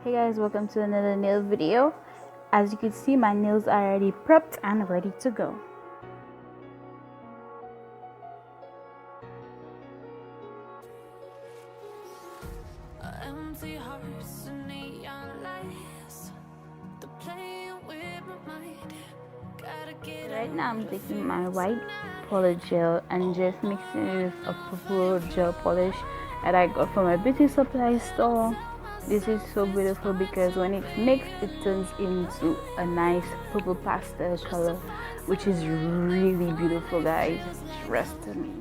Hey guys, welcome to another nail video. As you can see, my nails are already prepped and ready to go. Empty hearts and neon lights, the playing with my mind. Gotta get Right now I'm taking my white polygel and just mixing it with a purple gel polish that I got from a beauty supply store. This is so beautiful because when it's mixed, it turns into a nice purple pastel color, which is really beautiful, guys. Trust me.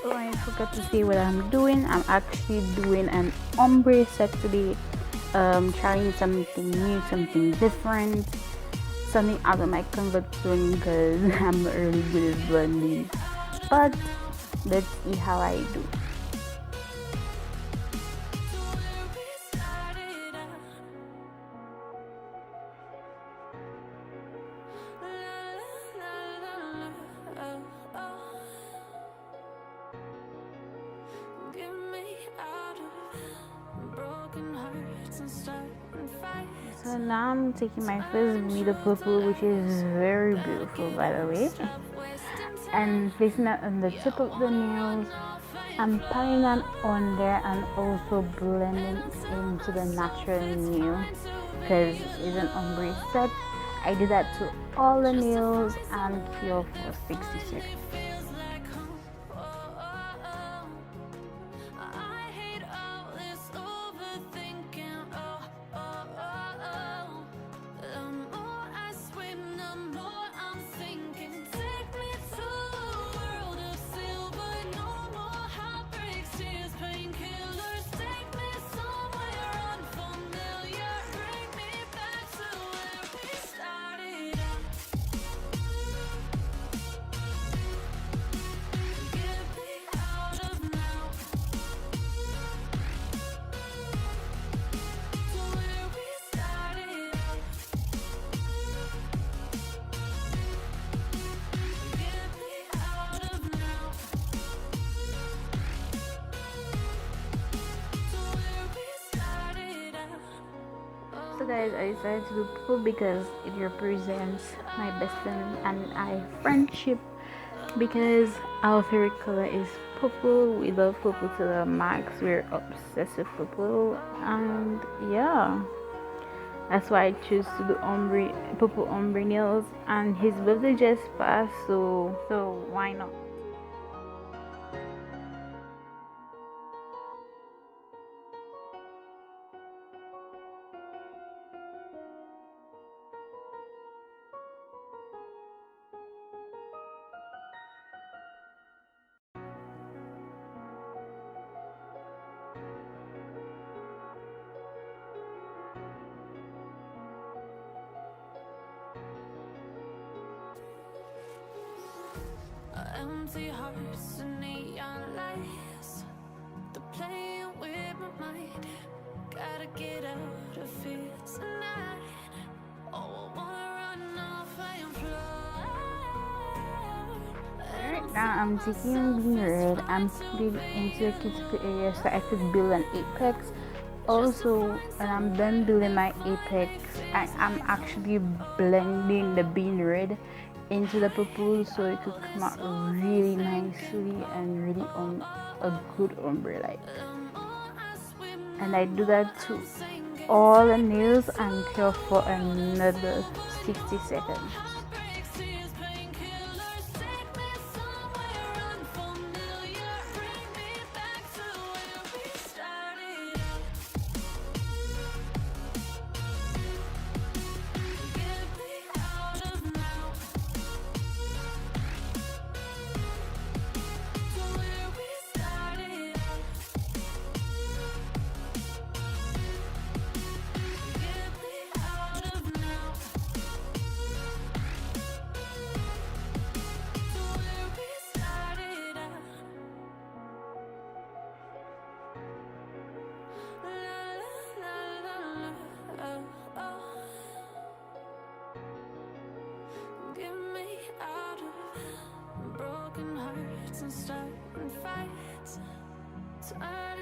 Oh, I forgot to say what I'm doing. I'm actually doing an ombre set today. Trying something new, something different, something out of my comfort zone because I'm not really good at blending. But let's see how I do. So now I'm taking my first bead of purple, which is very beautiful by the way, and placing that on the tip of the nails. I'm piling that on there and also blending into the natural nail because it's an ombre set. I do that to all the nails and cure for 60 seconds. So guys, I decided to do purple because it represents my best friend and I friendship, because our favorite color is purple. We love purple to the max. We're obsessed with purple, and yeah, that's why I choose to do purple ombre nails. And his birthday just passed, so why not? Empty hearts and neon lights, the playing with my mind. Gotta get out of here tonight. Oh, I wanna run off and fly. Right now I'm taking bean red and putting it into a cuticle area so I could build an apex. Also, when I'm done building my apex, I'm actually blending the bean red into the purple so it could come out really nicely and really on a good ombre like. And I do that to all the nails and cure for another 60 seconds.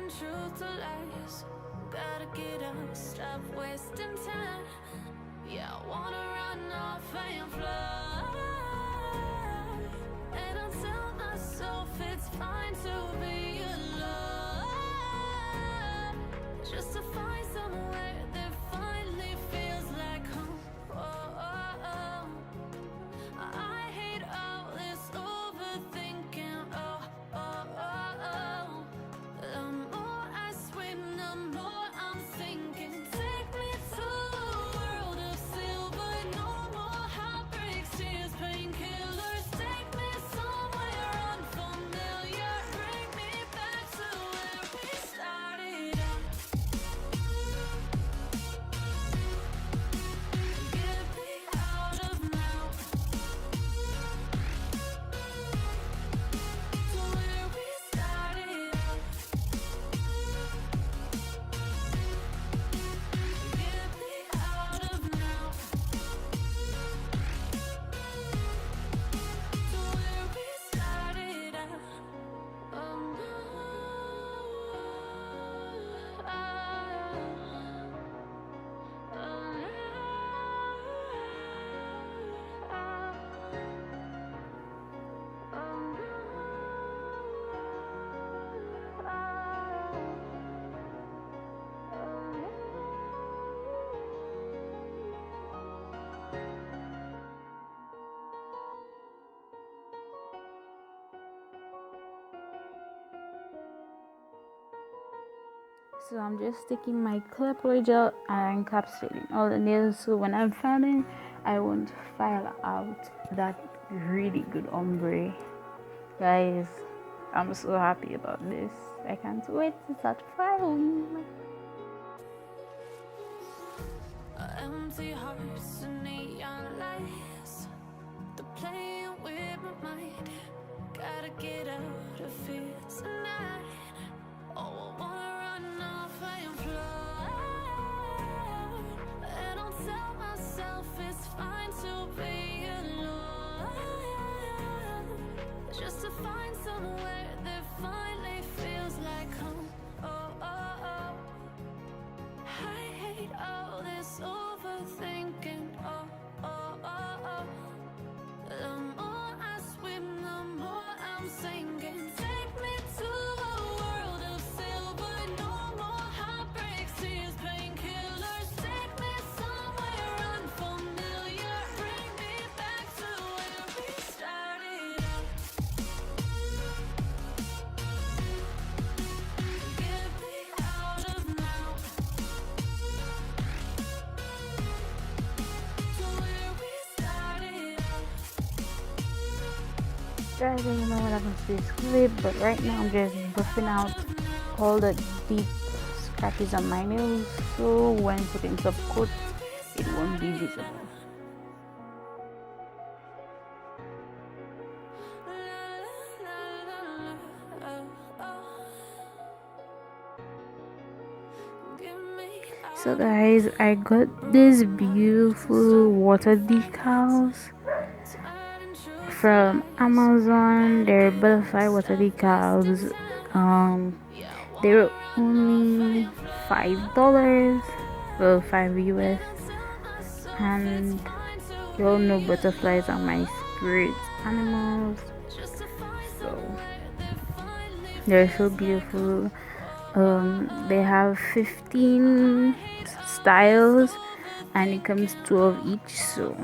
turning truth to lies. Gotta get up, stop wasting time. Yeah, I wanna run off and fly. And I'll tell myself it's fine to be alone, just to find somewhere that finally feels like home. Oh, oh, oh. I hate all this overthinking. Oh, oh, oh, oh. The more I swim, the more I'm sinking. Take me to a world of silver. No more heartbreaks, tears, painkillers. Take me somewhere unfamiliar. Bring me back to where we started out. Get me out of now. To where we started out. Get me out of now. To where we started out. Oh no. So I'm just taking my clear polygel and encapsulating all the nails, so when I'm filing, I won't file out that really good ombre. Guys, I'm so happy about this. I can't wait to start filing. Empty hearts and neon lights, they're playing with my mind. Gotta get out of here tonight. Oh, I wanna run off and fly. And I'll tell myself it's fine to be alone, just to find somewhere that finally feels like home. Oh, oh, oh. I hate all this overthinking. Oh, oh, oh, oh. The more I swim, the more I'm sinking. Take me to a world of silver. No more heartbreaks, tears, painkillers. Take me somewhere unfamiliar. Bring me back to where we started out. Get me out of now. To where we started out. Guys, I don't know what happens to this clip, but right now I'm just buffing out all the deep scratches on my nails, so when putting top coat, it won't be visible. So guys, I got these beautiful water decals from Amazon. They're butterfly water decals. They were only $5, well, $5 US, and you all know butterflies are my spirit animals, so they're so beautiful. They have 15 styles and it comes 2 of each, so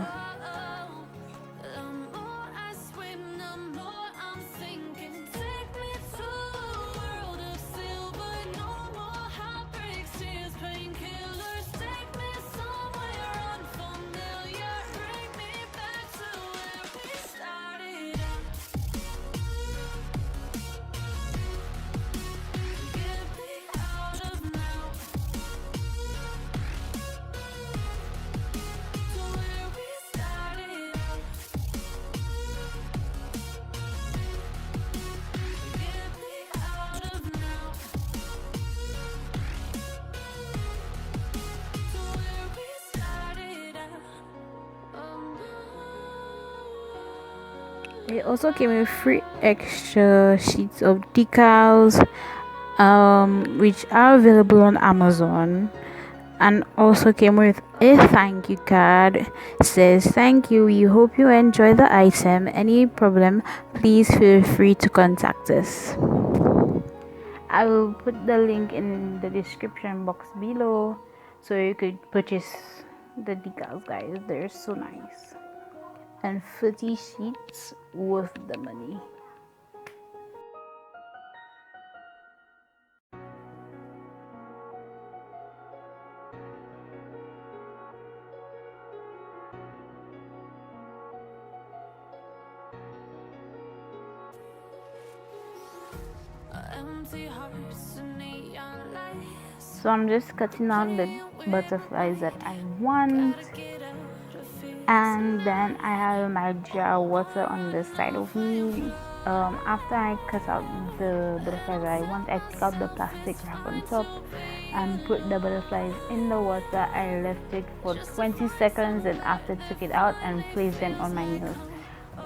it also came with 3 extra sheets of decals, which are available on Amazon, and also came with a thank you card. It says, thank you, we hope you enjoy the item. Any problem, please feel free to contact us. I will put the link in the description box below so you could purchase the decals, guys. They're so nice, and 30 sheets worth the money. Empty hearts and neon lights. So I'm just cutting out the butterflies that I want, and then I have my jar of water on the side of me. After I cut out the butterflies that I want, I take out the plastic wrap on top and put the butterflies in the water. I left it for 20 seconds and after took it out and placed them on my nails.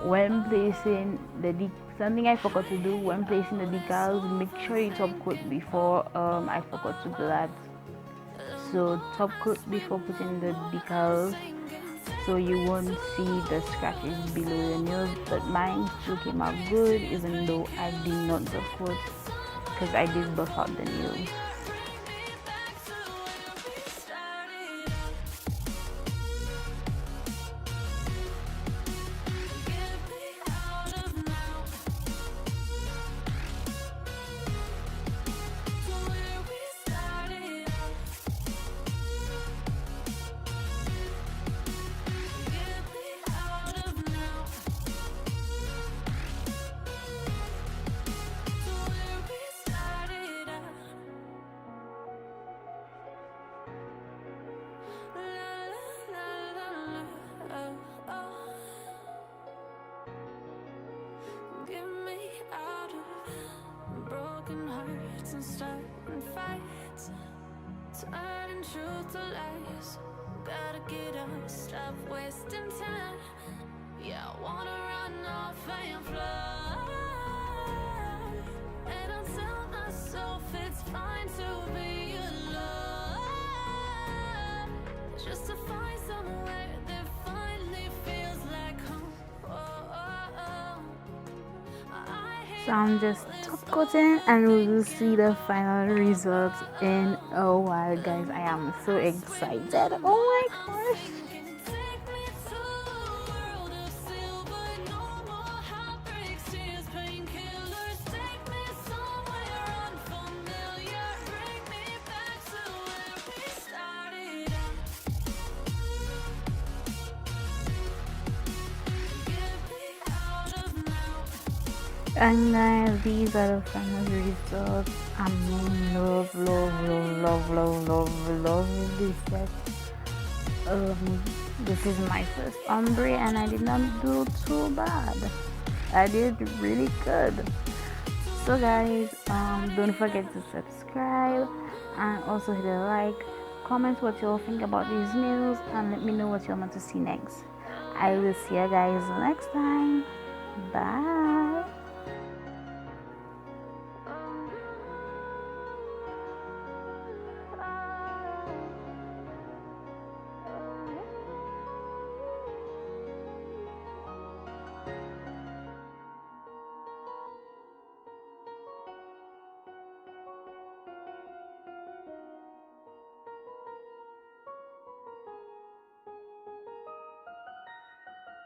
When placing the something I forgot to do when placing the decals, make sure you top coat before. I forgot to do that, so top coat before putting the decals so you won't see the scratches below your nails. But mine still came out good even though I did not top coat, because I did buff out the nails. Get me out of broken hearts and starting fights, turning truth to lies. Gotta get up, stop wasting time. Yeah, I wanna run off and fly. And I'll tell myself it's fine to be alone, just to find somewhere that finally feels like home. So I'm just top coating and we will see the final results in a while, guys. I am so excited. Oh my gosh. And guys, these are the final results. I'm in love with this set. This is my first ombre and I did not do too bad. I did really good. So guys, don't forget to subscribe and also hit a like. Comment what you all think about these nails and let me know what you want to see next. I will see you guys next time. Bye.